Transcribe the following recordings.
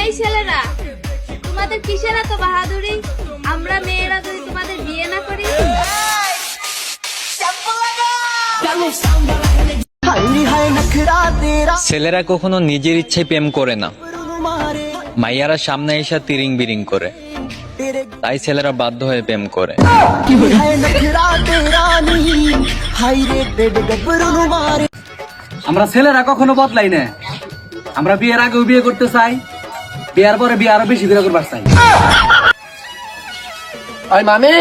এই ছেলেরা, তোমাদের কিসের এত বাহাদুরি? আমরা মেয়েরা যদি তোমাদের বিয়ে না করি? ছেলেরা কখনো নিজের ইচ্ছে প্রেম করে না, মাইয়ারা সামনে এসে তিরিং বিরিং করে, তাই ছেলেরা বাধ্য হয়ে প্রেম করে। আমরা ছেলেরা কখনো বদলাই না। আমরা বিয়ের আগেও বিয়ে করতে চাই, বিয়ের পরে বিয়ে আরো বেশি করে করবার চাই। ওই মামি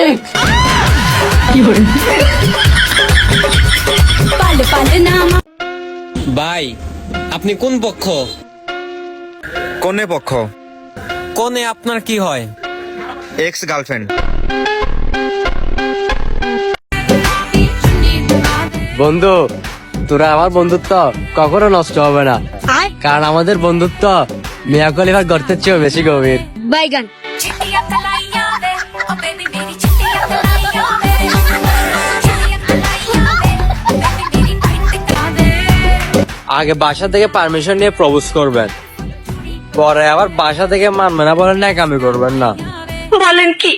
ভাই, আপনি কোন পক্ষ? কোনে পক্ষ? কোনে আপনার কি হয়? Ex girlfriend. বন্ধু, তোরা আমার বন্ধুত্ব কখনো নষ্ট হবে না, কারণ আমাদের বন্ধুত্ব মিয়া খলিফার গর্তের চেয়েও বেশি গভীর। বাইগান। আগে বাসা থেকে পারমিশন নিয়ে প্রপোজ করবেন, পরে আবার বাসা থেকে মানবে না বলেন না, কামি করবেন না। বলেন কি?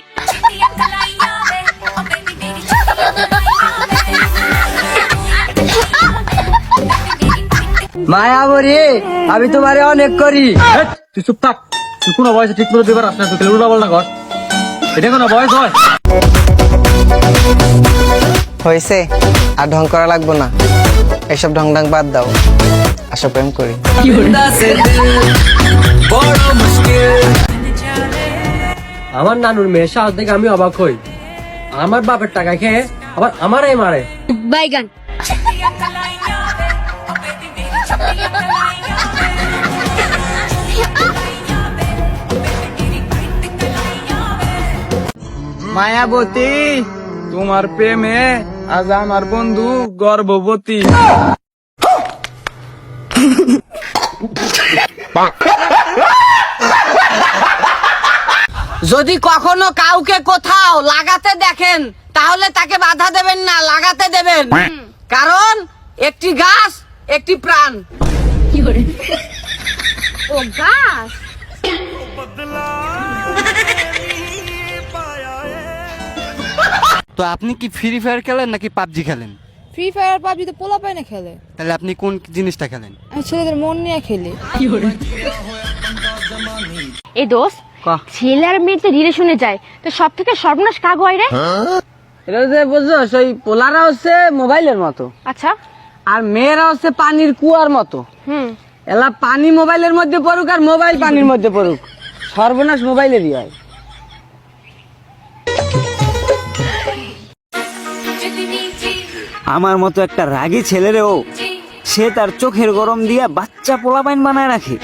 মায়াবরী, আমি তোমারে অনেক করি। তুই চুপ থাক, তুই কোনো বয়সে ঠিক মতো দিবার আসলে তুই উল্টা পাল্টা কর, এটা কোনো বয়স হয়? হয়েছে, আর ঢং করা লাগবো না, এসব ঢং ঢং বাদ দাও, আসো প্রেম করি। আমার নানুর মেয়ের সাহস দেখে আমি অবাক হই, আমার বাপের টাকা খেয়ে আবার আমারই মারে। বাইগান। মায়াবতী, তোমার প্রেমে আজ আমার বন্ধু গর্ভবতী। যদি কখনো কাউকে কোথাও লাগাতে দেখেন তাহলে তাকে বাধা দেবেন না, লাগাতে দেবেন, কারণ একটি গাছ একটি প্রাণ। ও গাছ। তো আপনি কি ফ্রি ফায়ার খেলেন নাকি পাবজি খেলেন? ফ্রি ফায়ার পাবজি তো পোলা পায় না খেলে, তাহলে আপনি কোন জিনিসটা খেলেন? আমি ছেলেদের মন নিয়ে খেলি। এই দোষ, ছেলে আর মেয়ে যে রিলেশনে যায় তো সব থেকে সর্বনাশ কাগ হয় রে? এটা যে বুঝছো, সেই পোলারা হচ্ছে মোবাইলের মতো, আচ্ছা। আর মেয়েরা হচ্ছে পানির কুয়ার মতো। এলা পানি মোবাইলের মধ্যে পড়ুক আর মোবাইল পানির মধ্যে পড়ুক, সর্বনাশ মোবাইলেরই হয়। আমার মতো একটা রাগী ছেলেরেও সে তার চোখের গরম দিয়া বাচ্চা পোলাপাইন বানায় রাখে,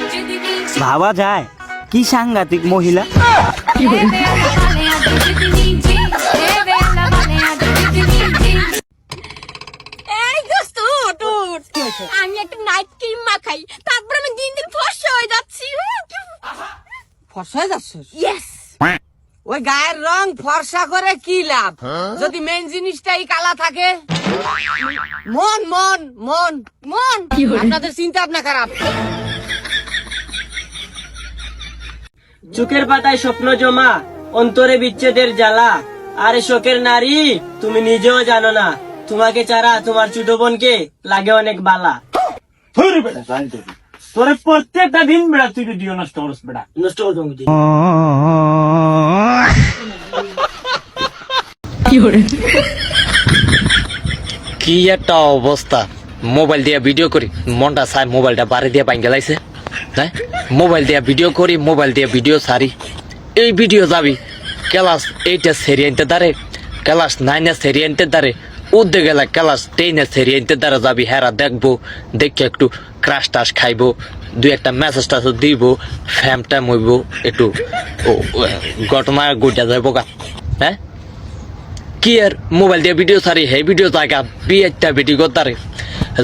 ভাবা যায় কি সাংঘাতিক মহিলা। এই দোস্ত, আমি একটা নাইট ক্রিম মাখাই, তারপর আমি দিন দিন ফর্সা হয়ে যাচ্ছি। ফর্সা হয়ে যাচ্ছে? ইয়েস। ওই গায়ের রং ফর্সা করে কি লাভ যদি মেন জিনিসটাই কালা থাকে? মন মন মন মন, আপনাদের চিন্তা ভাবনা খারাপ। চোখের পাতায় স্বপ্ন জমা, অন্তরে বিচ্ছেদের জ্বালা। আরে শোকের নারী, তুমি নিজেও জানো না, তোমাকে ছাড়া তোমার ছোট বোনকে লাগে অনেক বালা। তোরে প্রত্যেকটা দিন বেড়া তুই ভিডিও নষ্ট করস বেড়া, নষ্ট করবো কি একটা অবস্থা, মোবাইল দিয়ে ভিডিও করি, মনটা চাই মোবাইলটা বাড়ি দিয়ে পাই গেলাইছে। হ্যাঁ, মোবাইল দিয়ে ভিডিও করি, মোবাইল দিয়ে ভিডিও সারি, এই ভিডিও যাবি ক্লাস 8 সেরিয়েন্টের দ্বারে, ক্লাস 9 সেরিয়েন্টের দ্বারে, উদ্দে গেলে ক্লাস 10 সেরিয়েন্টের দ্বারা যাবি, হেরা দেখবো, দেখে একটু ক্রাশ টাশ খাইবো, দুই একটা মেসেজ টাস দিব, ফ্যামটা মইব একটু, ঘটনা গুটা যাইব গা। হ্যাঁ, কি আর মোবাইল দিয়ে ভিডিও সারি, হে ভিডিও জায়গা বিয়েটা ভিডিও করতারে,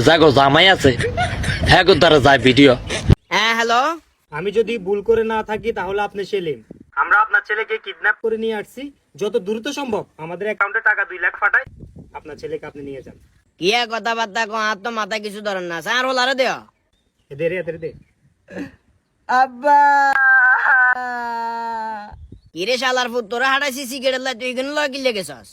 জাগো জামাই আছে হ্যাঁ করতারে যায় ভিডিও। হ্যাঁ হ্যালো, আমি যদি ভুল করে না থাকি তাহলে আপনি সেলিম। আমরা আপনার ছেলেকে কিডন্যাপ করে নিয়ে আসছি, যত দ্রুত সম্ভব আমাদের অ্যাকাউন্টে টাকা 2 লাখ পাঠায়, আপনার ছেলেকে আপনি নিয়ে যান। কি কথাবার্তা কো, আর তো মাথায় কিছু ধরেন না, স্যার ওলারে দেও। দে রে দে। আব্বা কিরে শালার ফুট তোরা হাঁটাইছি সিগারেট লাই তুই এখানে লগি লেগেছস